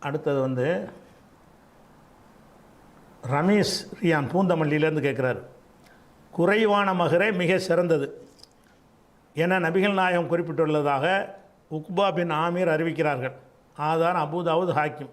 அடுத்தது வந்து ரமேஷ் ரியான் பூந்தமல்லியிலேருந்து கேட்குறாரு, குறைவான மகரே மிக சிறந்தது என நபிகள் நாயகம் குறிப்பிட்டுள்ளதாக உக்பா பின் ஆமீர் அறிவிக்கிறார்கள். ஆதார் அபூதாவுத் ஹாக்கிம்.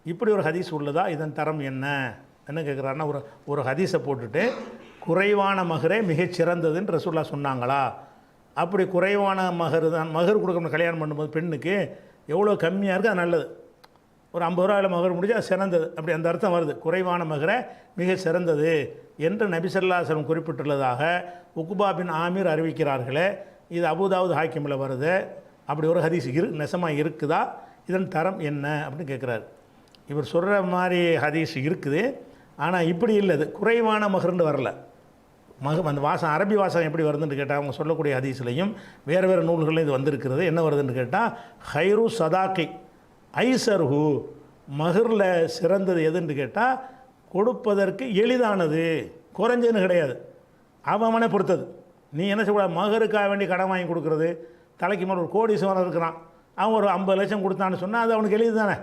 இப்படி ஒரு ஹதீஸ் உள்ளதா? இதன் தரம் என்ன கேட்குறாருன்னா, ஒரு ஹதீஸை போட்டுட்டு குறைவான மகரே மிகச் சிறந்ததுன்னு ரசூலுல்லாஹ் சொன்னாங்களா? அப்படி குறைவான மகர் தான் மகர் கொடுக்கணும். கல்யாணம் பண்ணும்போது பெண்ணுக்கு எவ்வளோ கம்மியாக இருக்குது அது நல்லது. ஒரு 50 ரூபாயில் மகர் முடிஞ்சு அது சிறந்தது, அப்படி அந்த அர்த்தம் வருது. குறைவான மகரை மிக சிறந்தது என்று நபி ஸல்லல்லாஹு அலைஹி வஸல்லம் குறிப்பிட்டுள்ளதாக உக்பா பின் ஆமீர் அறிவிக்கிறார்களே, இது அபூதாவுத் ஹாக்கிமில் வருது. அப்படி ஒரு ஹதீஸ் நெசமாக இருக்குதா? இதன் தரம் என்ன அப்படின்னு கேட்குறாரு. இவர் சொல்கிற மாதிரி ஹதீஸ் இருக்குது, ஆனால் இப்படி இல்லை. இது குறைவான மகர்ன்னு வரல. அந்த வாசம் அரபி வாசம் எப்படி வருதுன்னு கேட்டால் அவங்க சொல்லக்கூடிய ஹதீஸ்லையும் வேறு நூல்கள்லையும் இது வந்திருக்கிறது. என்ன வருதுன்னு கேட்டால், ஹைரு சதாக்கி ஐசர்ஹு, மகரில் சிறந்தது எதுன்னு கேட்டால் கொடுப்பதற்கு எளிதானது, குறைஞ்சதுன்னு கிடையாது, அவனை பொறுத்தது. நீ என்ன சொல்லக்கூடாது, மகருக்காக வேண்டி கடன் வாங்கி கொடுக்குறது. தலைக்கு மேலே ஒரு கோடீஸ்வரன் இருக்கிறான், அவன் ஒரு 50 லட்சம் கொடுத்தான்னு சொன்னால் அது அவனுக்கு எளிது தானே.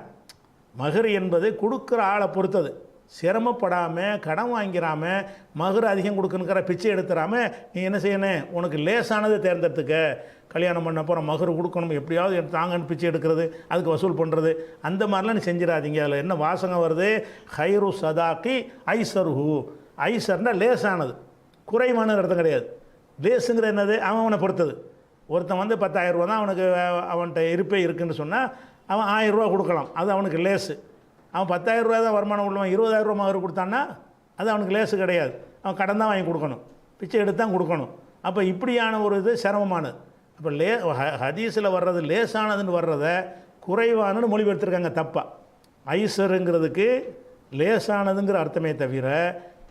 மகர் என்பது கொடுக்குற ஆளை பொறுத்தது. சிரமப்படாமல் கடன் வாங்கிறாமல் மகர் அதிகம் கொடுக்கணுங்கிற பிச்சை எடுத்துடாமல் நீ என்ன செய்யணும், உனக்கு லேசானது தேர்ந்தெடுத்துக்க. கல்யாணம் பண்ண போகிற மகர் கொடுக்கணும், எப்படியாவது தாங்கன்னு பிச்சை எடுக்கிறது, அதுக்கு வசூல் பண்ணுறது, அந்த மாதிரிலாம் நீ செஞ்சிடாதீங்க. அதில் என்ன வாசகம் வருது? ஹைரு சதாக்கி ஐசர்ஹு. ஐசர்னா லேசானது, குறைவான அர்த்தம் கிடையாது. லேஸுங்கிற என்னது? அவனை பொறுத்தது. ஒருத்தன் வந்து 10,000 ரூபா தான் அவனுக்கு அவன்கிட்ட இருப்பே இருக்குன்னு சொன்னால் அவன் 1000 ரூபா கொடுக்கலாம், அது அவனுக்கு லேஸு. அவன் 10,000 ரூபா தான் வருமானம் உள்ளவன் 20,000 ரூபா மகர் கொடுத்தான்னா அது அவனுக்கு லேஸு கிடையாது. அவன் கடன் தான் வாங்கி கொடுக்கணும், பிச்சை எடுத்து தான் கொடுக்கணும். அப்போ இப்படியான ஒரு இது சிரமமானது. அப்போ ஹதீஸில் வர்றது லேசானதுன்னு வர்றதை குறைவானன்னு மொழிபெயர்த்துருக்காங்க தப்பாக. ஐசருங்கிறதுக்கு லேசானதுங்கிற அர்த்தமே தவிர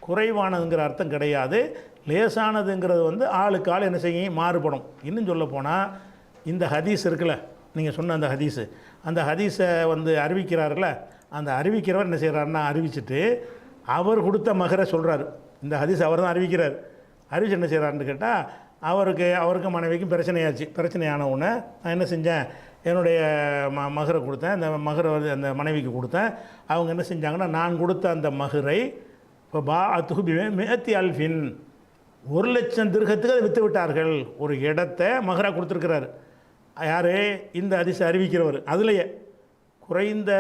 குறைவானதுங்கிற அர்த்தம் கிடையாது. லேசானதுங்கிறது வந்து ஆளுக்கு ஆள் என்ன செய்யும், மாறுபடும். இன்னும் சொல்ல போனால் இந்த ஹதீஸ் இருக்குல்ல, நீங்கள் சொன்ன அந்த ஹதீஸை வந்து அறிவிக்கிறார்கள, அந்த அறிவிக்கிறவர் என்ன செய்கிறாருன்னா, அறிவிச்சிட்டு அவர் கொடுத்த மகரை சொல்கிறாரு. இந்த ஹதீஸ் அவர் தான் அறிவிக்கிறார். அறிவிச்சு என்ன செய்கிறாருன்னு கேட்டால், அவருக்கும் மனைவிக்கும் பிரச்சனையான உடனே நான் என்ன செஞ்சேன், என்னுடைய மகரை கொடுத்தேன், அந்த மகரை அந்த மனைவிக்கு கொடுத்தேன். அவங்க என்ன செஞ்சாங்கன்னா, நான் கொடுத்த அந்த மகரை இப்போ மேத்தி அல்ஃபின் 1,00,000 திர்ஹத்துக்கு அதை விற்று விட்டார்கள். ஒரு இடத்தை மகராக கொடுத்துருக்கிறாரு. யார்? இந்த ஹதீஸை அறிவிக்கிறவர். அதுலேயே குறைந்த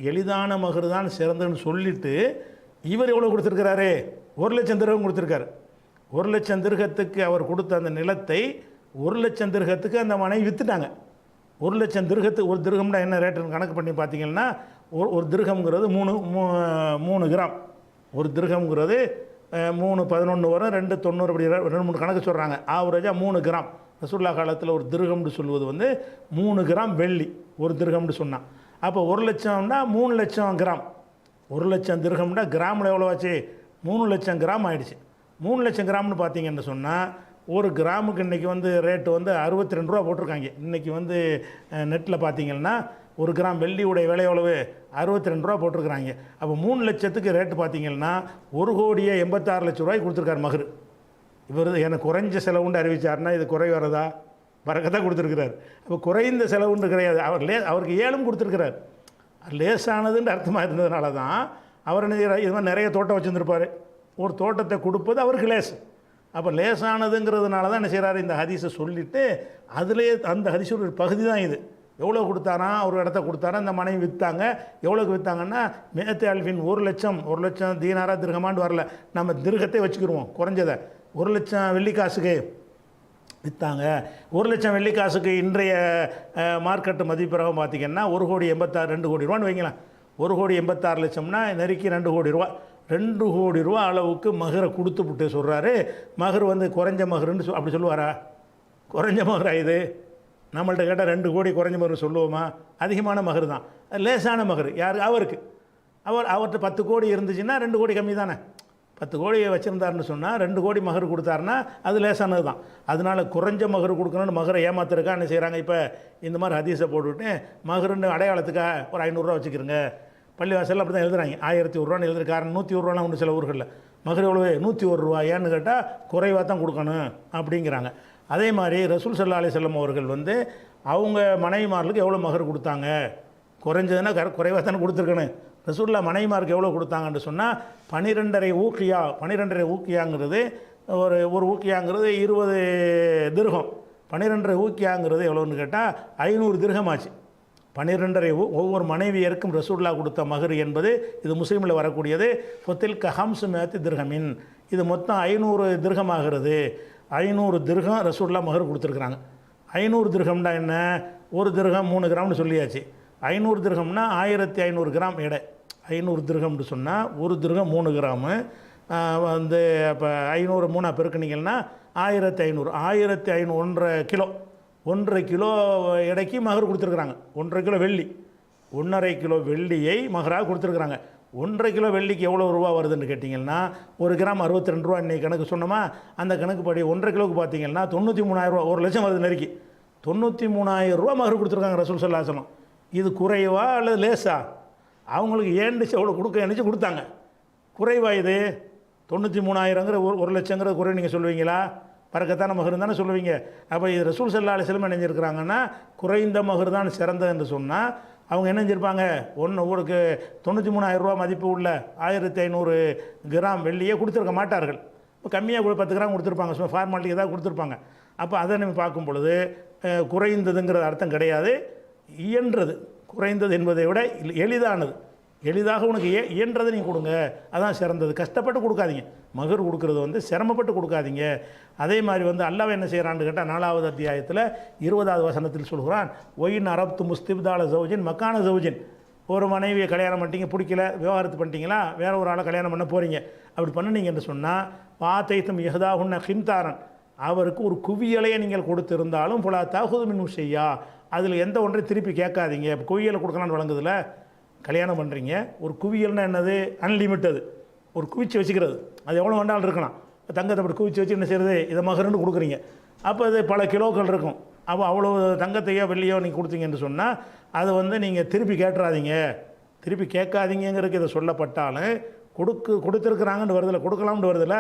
எளிதான மகர் தான் சிறந்ததுன்னு சொல்லிவிட்டு இவர் எவ்வளோ கொடுத்துருக்கிறாரு? 1,00,000 திர்ஹம் கொடுத்துருக்காரு. 1,00,000 திர்ஹத்துக்கு அவர் கொடுத்த அந்த நிலத்தை 1,00,000 திர்ஹத்துக்கு அந்த மனைவி விற்றுட்டாங்க. 1,00,000 திர்ஹத்துக்கு ஒரு திர்ஹம்னா என்ன ரேட்டுன்னு கணக்கு பண்ணி பார்த்தீங்கன்னா, ஒரு திர்ஹம்ங்கிறது 3 கிராம். ஒரு திர்ஹம்ங்கிறது 3.11 வரும், 2.90 அப்படி 2-3 கணக்கு சொல்கிறாங்க. ஆவரேஜாக 3 கிராம். ரசூலுல்லாஹ் காலத்தில் ஒரு திர்ஹம்னு சொல்வது வந்து 3 கிராம் வெள்ளி ஒரு திர்ஹம்னு சொன்னான். அப்போ 1,00,000னா 3,00,000 கிராம். 1,00,000 திர்ஹம்னா கிராமில் எவ்வளோ ஆச்சு? 3,00,000 கிராம் ஆகிடுச்சு. 3,00,000 கிராம்னு பார்த்தீங்கன்னு சொன்னால் ஒரு கிராமுக்கு இன்றைக்கி வந்து ரேட்டு வந்து 62 ரூபா போட்டிருக்காங்க. இன்றைக்கி வந்து நெட்டில் பார்த்தீங்கன்னா ஒரு கிராம் வெள்ளியுடைய விலை எவ்வளவு? 62 ரூபா போட்டிருக்கிறாங்க. அப்போ 3,00,000க்கு ரேட்டு பார்த்தீங்கன்னா 1,86,00,000 ரூபாய்க்கு கொடுத்துருக்காரு மகர். இவர் எனக்கு குறைஞ்ச செலவுண்டு அறிவித்தார்னா இது குறை வரதா? வரக்கத்தான் கொடுத்துருக்கிறார். அப்போ குறைந்த செலவுண்டு கிடையாது, அவருக்கு 7 கொடுத்துருக்கிறார். லேசானதுன்னு அர்த்தமாக இருந்ததுனால தான் அவர் என்ன செய்கிறார், இது மாதிரி நிறைய தோட்டம் வச்சுருந்துருப்பார். ஒரு தோட்டத்தை கொடுப்பது அவருக்கு லேசு. அப்போ லேசானதுங்கிறதுனால தான் என்ன செய்கிறாரு, இந்த ஹதீஸை சொல்லிவிட்டு அதிலே அந்த ஹதீஸோட ஒரு பகுதி தான் இது. எவ்வளோ கொடுத்தாரா? ஒரு இடத்த கொடுத்தாரா, இந்த மனைவி விற்றாங்க. எவ்வளோக்கு விற்றாங்கன்னா மேத்தி அல்ஃபின் 1,00,000 தீனாரா திர்ஹமான்னு வரல, நம்ம திர்ஹத்தை வச்சுக்கிடுவோம் குறைஞ்சதை. 1,00,000 வெள்ளிக்காசுக்கு விற்றாங்க. 1,00,000 வெள்ளிக்காசுக்கு இன்றைய மார்க்கெட்டு மதிப்பிறகு பார்த்திங்கன்னா 1,86,2 கோடி ரூபான்னு வைங்களேன். 1,86,00,000னா நெருக்கி 2 கோடி ரூபா. 2 கோடி ரூபா அளவுக்கு மகரை கொடுத்துப்புட்டு சொல்கிறாரு. மகர் வந்து குறைஞ்ச மகருன்னு அப்படி சொல்லுவாரா? குறைஞ்ச மகரா இது? நம்மள்கிட்ட கேட்டால் 2 கோடி குறைஞ்ச மகர் சொல்லுவோமா? அதிகமான மகர் தான். லேசான மகர் யார்? அவருக்கு. அவர்கிட்ட 10 கோடி இருந்துச்சுன்னா 2 கோடி கம்மி தானே. 10 கோடி வச்சுருந்தாருன்னு சொன்னால் 2 கோடி மகர் கொடுத்தாருன்னா அது லேசானது தான். அதனால் குறைஞ்ச மகர் கொடுக்கணுன்னு மகரை ஏமாத்துறக்கா என்ன செய்கிறாங்க, இப்போ இந்த மாதிரி ஹதீஸை போட்டுவிட்டு மகருன்னு அடையாளத்துக்காக ஒரு 500 ரூபா வச்சுக்கிறங்க. பள்ளிவாசலில் அப்படி தான் எழுதுறாங்க. 1,100 ரூபான்னு எழுதுறாரு. 101 ரூபாலாம் உண்டு சில ஊர்களில். மகர் எவ்வளவு? 101 ரூபா. ஏன்னு கேட்டால் குறைவாக தான் கொடுக்கணும் அப்படிங்கிறாங்க. அதே மாதிரி ரசூல் ஸல்லல்லாஹு அலைஹி வஸல்லம் அவர்கள் வந்து அவங்க மனைவிமார்களுக்கு எவ்வளோ மகர் கொடுத்தாங்க குறைஞ்சதுன்னா குறைவாக தானே கொடுத்துருக்கணும். ரசூல்லா மனைவிமாருக்கு எவ்வளோ கொடுத்தாங்கன்னு சொன்னால் 12.5 ஊக்கியா. 12.5 ஊக்கியாங்கிறது ஒரு ஊக்கியாங்கிறது 20 திர்ஹம். 12.5 ஊக்கியாங்கிறது எவ்வளோன்னு கேட்டால் 500 திர்ஹம் ஆச்சு. 12.5 ஒவ்வொரு மனைவியருக்கும் ரசூல்லா கொடுத்த மகர் என்பது இது முஸ்லீமில் வரக்கூடியது. ஃபொத்தில் கஹம்சு மேத்து திர்ஹமின், இது மொத்தம் 500 திர்ஹம் ஆகிறது. 500 திர்ஹம் ரசூல்லா மகர் கொடுத்துருக்குறாங்க. 500 திர்ஹம்னா என்ன? ஒரு திர்ஹம் 3 கிராம்னு சொல்லியாச்சு. 500 திர்ஹம்னா 1500 கிராம் எடை. 500 திர்ஹம்னு சொன்னால் ஒரு திர்ஹம் 3 கிராமு வந்து அப்போ 500 3 பெருக்குனீங்கன்னா 1500. 1500 1.5 கிலோ. 1.5 கிலோ எடைக்கு மகர் கொடுத்துருக்குறாங்க. 1.5 கிலோ வெள்ளி, 1.5 கிலோ வெள்ளியை மகராக கொடுத்துருக்குறாங்க. 1.5 கிலோ வெள்ளிக்கு எவ்வளோ ரூபா வருதுன்னு கேட்டிங்கன்னா 1 கிராம் 62 ரூபா. இன்றைக்கி கணக்கு சொன்னோமா, அந்த கணக்குப்படி 1.5 கிலோவுக்கு பார்த்தீங்கன்னா 93,000 ரூபா, 1 லட்சம் வருது நெருக்கி. 93,000 ரூபா மகர் கொடுத்துருக்காங்க ரசூல் ஸல்லல்லாஹு அலைஹி வஸல்லம். இது குறைவா அல்லது லேசா? அவங்களுக்கு ஏண்டிச்சு எவ்வளோ கொடுக்க நினச்சி கொடுத்தாங்க. குறைவா இது? 93,000ங்கிற 1 லட்சங்கிறது குறை நீங்கள் சொல்லுவீங்களா? பறக்கத்தான மகர் தானே சொல்லுவீங்க. அப்போ இது ரசூல் ஸல்லல்லாஹு அலைஹி வஸல்லம் நினைஞ்சிருக்கிறாங்கன்னா குறைந்த மகர் தான் சிறந்தது என்று சொன்னால் அவங்க என்ன செஞ்சிருப்பாங்க? ஊருக்கு 93,000 ரூபா மதிப்பு உள்ள 1500 கிராம் வெள்ளியே கொடுத்துருக்க மாட்டார்கள். இப்போ கம்மியாக 10 கிராம் கொடுத்துருப்பாங்க, சும்மா ஃபார்மாலிட்டி ஏதாவது கொடுத்துருப்பாங்க. அப்போ அதை நம்ம பார்க்கும் பொழுது குறைந்ததுங்கிறது அர்த்தம் கிடையாது. இயன்றது, குறைந்தது என்பதை விட எளிதானது. எளிதாக உனக்கு இயன்றதை நீங்கள் கொடுங்க, அதான் சிறந்தது. கஷ்டப்பட்டு கொடுக்காதீங்க. மகர் கொடுக்குறது வந்து சிரமப்பட்டு கொடுக்காதீங்க. அதே மாதிரி வந்து அல்லாஹ் என்ன செய்கிறான்னு கேட்டால் 4வது அத்தியாயத்தில் 20வது வசனத்தில் சொல்கிறான், ஒயின் அரப்து முஸ்திப்தால ஜவுஜின் மக்கான ஜவுஜின். ஒரு மனைவியை கல்யாணம் பண்ணிட்டீங்க, பிடிக்கல, விவாகரத்து பண்ணிட்டீங்களா, வேற ஒரு ஆளை கல்யாணம் பண்ண போகிறீங்க. அப்படி பண்ணினீங்கன்னு சொன்னால் வாத்தைத்தும் யஹதாஹுன்ன ஹின்தாரன், அவருக்கு ஒரு குவியலையை நீங்கள் கொடுத்திருந்தாலும் புலா தகுது மின் செய்யா, அதில் எந்த ஒன்றை திருப்பி கேட்காதீங்க. இப்போ குவியலை கொடுக்கலான்னு வழங்குதில்ல, கல்யாணம் பண்ணுறீங்க, ஒரு குவியல்னா என்னது? அன்லிமிட்டது. ஒரு குவிச்சு வச்சுக்கிறது, அது எவ்வளோ வேண்டாலும் இருக்கலாம். தங்கத்தை அப்படி குவிச்சு வச்சு என்ன செய்கிறது? இதை மகர்னு கொடுக்குறீங்க. அப்போ அது பல கிலோக்கள் இருக்கும். அப்போ அவ்வளோ தங்கத்தையோ வெள்ளியோ நீங்கள் கொடுத்தீங்கன்னு சொன்னால் அதை வந்து நீங்கள் திருப்பி கேட்டுறாதீங்க. திருப்பி கேட்காதீங்கிறதுக்கு இதை சொல்லப்பட்டாலும் கொடுத்துருக்குறாங்கன்னு வருதில்ல, கொடுக்கலாம்னு வருதில்ல,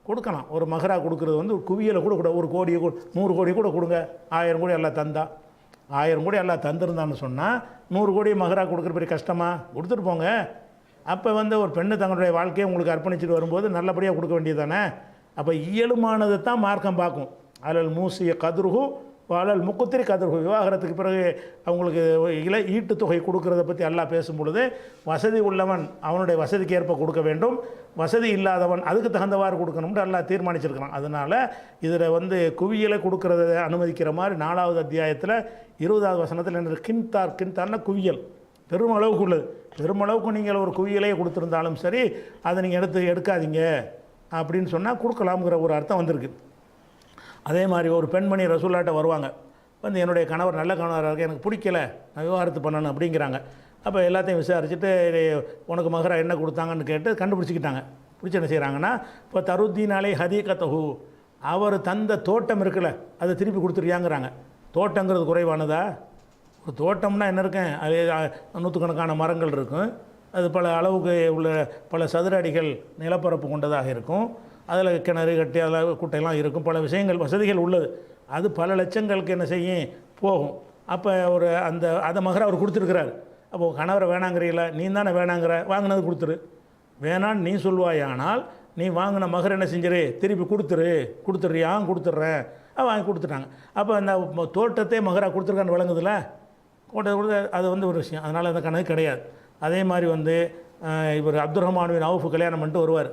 கொடுக்கலாம். ஒரு மகராக கொடுக்குறது வந்து ஒரு குவியலை கூட 1 கோடியை 100 கோடி கூட கொடுங்க. 1000 கோடி எல்லாம் தந்தா, 1000 கோடி எல்லாம் தந்துருந்தான்னு சொன்னால் 100 கோடி மகராக கொடுக்குற பெரிய கஷ்டமாக? கொடுத்துட்டு போங்க. அப்போ வந்து ஒரு பெண்ணு தங்களுடைய வாழ்க்கையை உங்களுக்கு அர்ப்பணிச்சுட்டு வரும்போது நல்லபடியாக கொடுக்க வேண்டியது தானே. அப்போ இயலுமானதை தான் மார்க்கம் பார்க்கும். அலல் மூசிய கதிர்ஹு அலல் முக்குத்திரி கதிர்ஹு. விவாகரத்துக்கு பிறகு அவங்களுக்கு ஈட்டு தொகை கொடுக்கறத பற்றி அல்லாஹ் பேசும் பொழுது வசதி உள்ளவன் அவனுடைய வசதிக்கு ஏற்ப கொடுக்க வேண்டும், வசதி இல்லாதவன் அதுக்கு தகுந்தவாறு கொடுக்கணும்னு அல்லாஹ் தீர்மானிச்சிருக்கிறான். அதனால் இதில் வந்து குவியலை கொடுக்கறத அனுமதிக்கிற மாதிரி 4வது அத்தியாயத்தில் 20வது வசனத்தில் என்ன? கின்தார்னா குவியல், பெருமளவுக்கு உள்ளது. பெருமளவுக்கு நீங்கள் ஒரு குவியலையே கொடுத்துருந்தாலும் சரி அதை நீங்கள் எடுக்காதீங்க அப்படின்னு சொன்னால் கொடுக்கலாம்ங்கிற ஒரு அர்த்தம் வந்திருக்கு. அதே மாதிரி ஒரு பெண்மணி ரசூல்லாட்ட வருவாங்க, வந்து என்னுடைய கணவர் நல்ல கணவராக இருக்குது, எனக்கு பிடிக்கல, நான் விவாகரத்து பண்ணணும் அப்படிங்கிறாங்க. அப்போ எல்லாத்தையும் விசாரிச்சுட்டு உனக்கு மகரா என்ன கொடுத்தாங்கன்னு கேட்டு கண்டுபிடிச்சிக்கிட்டாங்க. பிடிச்சி என்ன செய்கிறாங்கன்னா, இப்போ தருத்தீனாலே ஹதீகத்தஹு, அவர் தந்த தோட்டம் இருக்குல்ல அதை திருப்பி கொடுத்துருயாங்கிறாங்க. தோட்டங்கிறது குறைவானதா? ஒரு தோட்டம்னா என்ன இருக்கேன், அது 100கணக்கான மரங்கள் இருக்கும், அது பல அளவுக்கு உள்ள பல சதுர அடிகள் நிலப்பரப்பு கொண்டதாக இருக்கும், அதில் கிணறு கட்டி அதில் குட்டையெல்லாம் இருக்கும், பல விஷயங்கள் வசதிகள் உள்ளது. அது பல லட்சங்களுக்கு என்ன செய்யும் போகும். அப்போ அதை மகரை அவர் கொடுத்துருக்கிறார். அப்போது கணவரை வேணாங்கிறீங்களா? நீ தானே வேணாங்கிற, வாங்கினது கொடுத்துரு. வேணான்னு நீ சொல்வாயானால் நீ வாங்கின மகர் என்ன செஞ்சிரு? திருப்பி கொடுத்துட்றியா? கொடுத்துட்றேன். வாங்கி கொடுத்துட்டாங்க. அப்போ அந்த தோட்டத்தை மகராக கொடுத்துருக்கான்னு வழங்குதில்ல, கொடுத்து அது வந்து ஒரு விஷயம். அதனால் அந்த கணக்கு கிடையாது. அதே மாதிரி வந்து இவர் அப்துல் ரஹ்மான் பின் அவுஃப் கல்யாணம் பண்ணிட்டு வருவார்,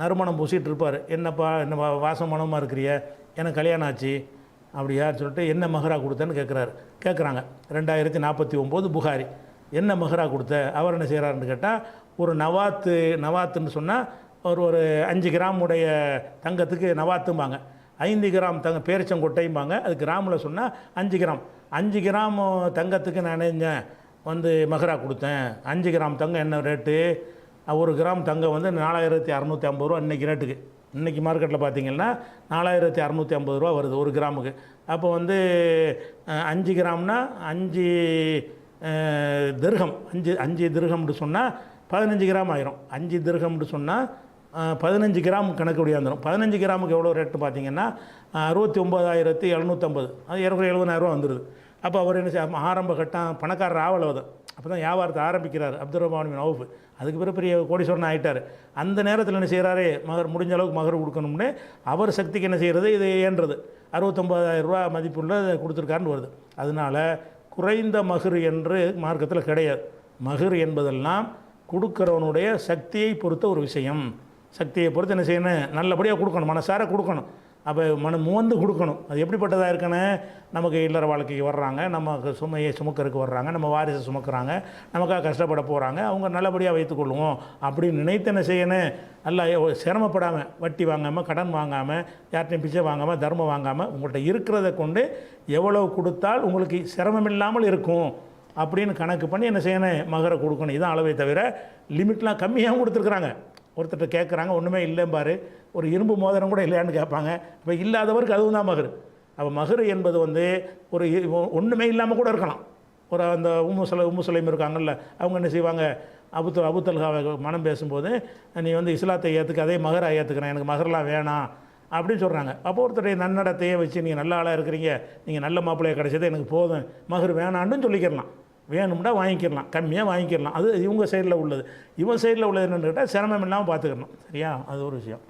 நறுமணம் பூசிகிட்டு இருப்பார். என்னப்பா என்ன வாசம் மனமாக இருக்கிறிய, எனக்கு கல்யாணம் ஆச்சு அப்படியான்னு சொல்லிட்டு என்ன மகராக கொடுத்தேன்னு கேட்குறாங்க. 2049 புகாரி. என்ன மகராக கொடுத்த? அவர் என்ன செய்கிறாருன்னு கேட்டால், ஒரு நவாத்துன்னு சொன்னால் ஒரு 5 கிராம் உடைய தங்கத்துக்கு நவாத்தும்பாங்க, 5 கிராம் பேரிச்சங்கொட்டையும்பாங்க. அது கிராமில் சொன்னால் 5 கிராம். 5 கிராம் தங்கத்துக்கு நான் நினைஞ்சேன் வந்து மகராக கொடுத்தேன். 5 கிராம் தங்கம் என்ன ரேட்டு? 1 கிராம் தங்கம் வந்து 4650 ரூபா இன்றைக்கி ரேட்டுக்கு. இன்றைக்கி மார்க்கெட்டில் பார்த்திங்கன்னா 4650 ரூபா வருது 1 கிராமுக்கு. அப்போ வந்து 5 கிராம்னா 5 திர்ஹம், 5 திர்ஹம்னு சொன்னால் 15 கிராம் ஆயிரும். 5 திர்ஹம்னு சொன்னால் 15 கிராம் கணக்கு வந்துடும். 15 கிராமுக்கு எவ்வளோ ரேட்டு பார்த்திங்கன்னா 69,750, அது 70,000 ரூபா வந்துடுது. அப்போ அவர் என்ன ஆரம்ப கட்டம் பணக்காரர் ஆவலவது அப்போ தான் வியாபாரத்தை ஆரம்பிக்கிறார் அப்துல் ரஹ்மான் பின் அவுஃப். அதுக்கு பிறகு பெரிய கோடீஸ்வரன் ஆகிட்டார். அந்த நேரத்தில் என்ன செய்கிறாரு, மகர் முடிஞ்ச அளவுக்கு மகர் கொடுக்கணும்னு அவர் சக்திக்கு என்ன செய்கிறது, இது ஏன்றது 69,000 ரூபா மதிப்புள்ள கொடுத்துருக்காருன்னு வருது. அதனால் குறைந்த மகர் என்று மார்க்கத்தில் கிடையாது. மகர் என்பதெல்லாம் கொடுக்குறவனுடைய சக்தியை பொறுத்த ஒரு விஷயம். சக்தியை பொறுத்து என்ன செய்யணும், நல்லபடியாக கொடுக்கணும், மனசார கொடுக்கணும். அப்போ முவந்து கொடுக்கணும். அது எப்படிப்பட்டதாக இருக்கணும், நமக்கு இல்லற வாழ்க்கைக்கு வர்றாங்க, நமக்கு சுமையை சுமக்கிறதுக்கு வர்றாங்க, நம்ம வாரிசை சுமக்கிறாங்க, நமக்காக கஷ்டப்பட போகிறாங்க, அவங்க நல்லபடியாக வைத்துக்கொள்வோம் அப்படின்னு நினைத்து என்ன செய்யணும், நல்லா சிரமப்படாமல், வட்டி வாங்காமல், கடன் வாங்காமல், யார்ட்டையும் பிச்சை வாங்காமல், தர்மம் வாங்காமல், உங்கள்கிட்ட இருக்கிறத கொண்டு எவ்வளவு கொடுத்தால் உங்களுக்கு சிரமம் இல்லாமல் இருக்கும் அப்படின்னு கணக்கு பண்ணி என்ன செய்யணும், மகரை கொடுக்கணும். இதுதான் அளவை தவிர லிமிட்லாம் கம்மியாகவும் கொடுத்துருக்குறாங்க. ஒருத்தர்கிட்ட கேட்குறாங்க, ஒன்றுமே இல்லைம்பாரு, ஒரு இரும்பு மோதிரம் கூட இல்லையான்னு கேட்பாங்க. இப்போ இல்லாதவருக்கு அதுவும் தான் மகர். அப்போ மகர் என்பது ஒரு ஒன்றுமே இல்லாமல் கூட இருக்கலாம். ஒரு அந்த உம்மு சுலைம் இருக்காங்கல்ல, அவங்க என்ன செய்வாங்க, அபுத்தல்காவை மனம் பேசும்போது, நீ இஸ்லாத்தை ஏற்றுக்க, அதே மகரை ஏற்றுக்கிறேன், எனக்கு மகர்லாம் வேணாம் அப்படின்னு சொல்கிறாங்க. அப்போ ஒருத்தருடைய நன்னடத்தையே வச்சு நீங்கள் நல்ல ஆளாக இருக்கிறீங்க, நீங்கள் நல்ல மாப்பிள்ளையை கிடைச்சது எனக்கு போதும், மகர் வேணான்னு சொல்லிக்கிறலாம். வேணும்னா வாங்கிக்கிடலாம், கம்மியாக வாங்கிக்கிடலாம். அது இவங்க சைடில் உள்ளது. இவங்க சைடில் உள்ளது என்னென்னு கேட்டால் சிரமம் இல்லாமல் பார்த்துக்கணும். சரியா, அது ஒரு விஷயம்.